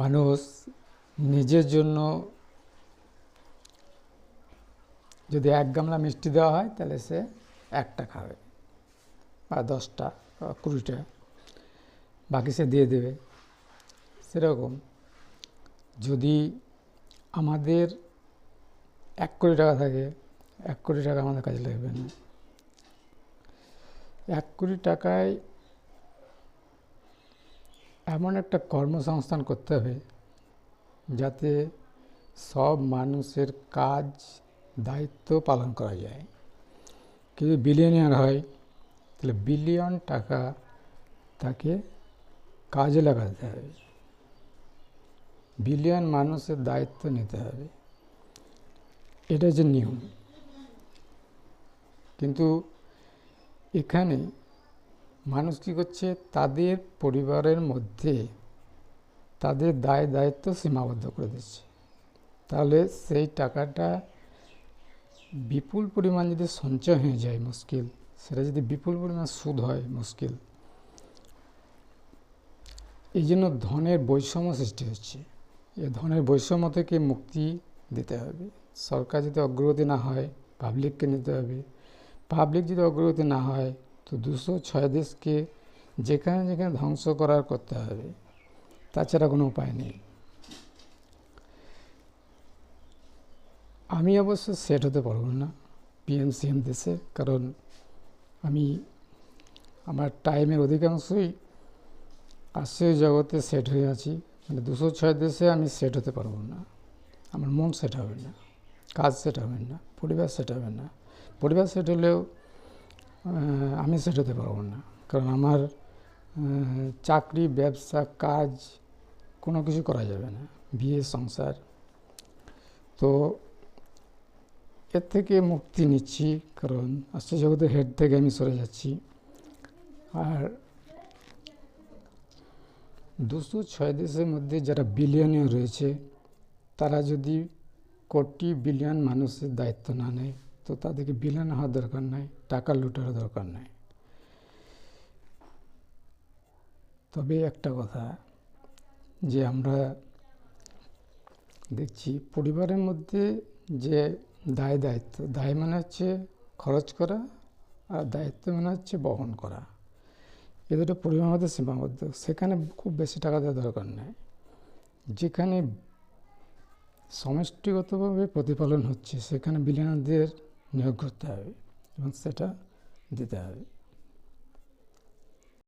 মানুষ নিজের জন্য যদি 1 গামলা মিষ্টি দেওয়া হয় তাহলে সে একটা খাবে বা 10টা বা 20টা, বাকি সে দিয়ে দেবে। সেরকম যদি আমাদের 1 কোটি টাকা থাকে, 1 কোটি টাকা আমাদের কাজে লাগবে না। 1 কোটি টাকায় এমন একটা কর্মসংস্থান করতে হবে যাতে সব মানুষের কাজ দায়িত্ব পালন করা যায়। কেউ যদি বিলিয়নিয়ার হয় তাহলে বিলিয়ন টাকা তাকে কাজে লাগাতে হবে, বিলিয়ন মানুষের দায়িত্ব নিতে হবে। এটা যে নিয়ম। কিন্তু এখানে মানুষ কী করছে, তাদের পরিবারের মধ্যে তাদের দায় দায়িত্ব সীমাবদ্ধ করে দিচ্ছে। তাহলে সেই টাকাটা বিপুল পরিমাণ যদি সঞ্চয় হয়ে যায় মুশকিল, সেটা যদি বিপুল পরিমাণ সুদ হয় মুশকিল। এই জন্য ধনের বৈষম্য সৃষ্টি হচ্ছে। এই ধনের বৈষম্য থেকে মুক্তি দিতে হবে। সরকার যদি অগ্রগতি না হয়, পাবলিককে নিতে হবে। পাবলিক যদি অগ্রগতি না হয় তো 206 দেশকে যেখানে যেখানে ধ্বংস করার করতে হবে, তাছাড়া কোনো উপায় নেই। আমি অবশ্য সেট হতে পারব না পিএম-সিএম দেশে, কারণ আমি আমার টাইমের অধিকাংশই আসছে জগতে সেট হয়ে আছি। মানে 206 দেশে আমি সেট হতে পারব না। আমার মন সেট হবে না, কাজ সেট হবে না, পরিবার সেট হবে না। পরিবার সেট হলেও আমি সেট হতে পারব না, কারণ আমার চাকরি, ব্যবসা, কাজ কোনো কিছু করা যাবে না, বিয়ে, সংসার। তো এর থেকে মুক্তি নিচ্ছি, কারণ আসছে জগতের হেড থেকে আমি সরে যাচ্ছি। আর 206 দেশের মধ্যে যারা বিলিয়নিয়ার রয়েছে, তারা যদি কোটি বিলিয়ন মানুষের দায়িত্ব না নেয় তো তাদেরকে বিলিয়ন হওয়ার দরকার নাই, টাকা লুটার দরকার নাই। তবে একটা কথা, যে আমরা দেখছি পরিবারের মধ্যে যে দায় দায়িত্ব, দায় মানে হচ্ছে খরচ করা, আর দায়িত্ব মানে হচ্ছে বহন করা। এ দুটো পরিবারের মধ্যে সীমাবদ্ধ। সেখানে খুব বেশি টাকা দেওয়ার দরকার নেই। যেখানে সমষ্টিগতভাবে প্রতিপালন হচ্ছে সেখানে বিলিয়নারদের নিয়োগ করতে হবে এবং সেটা দিতে হবে।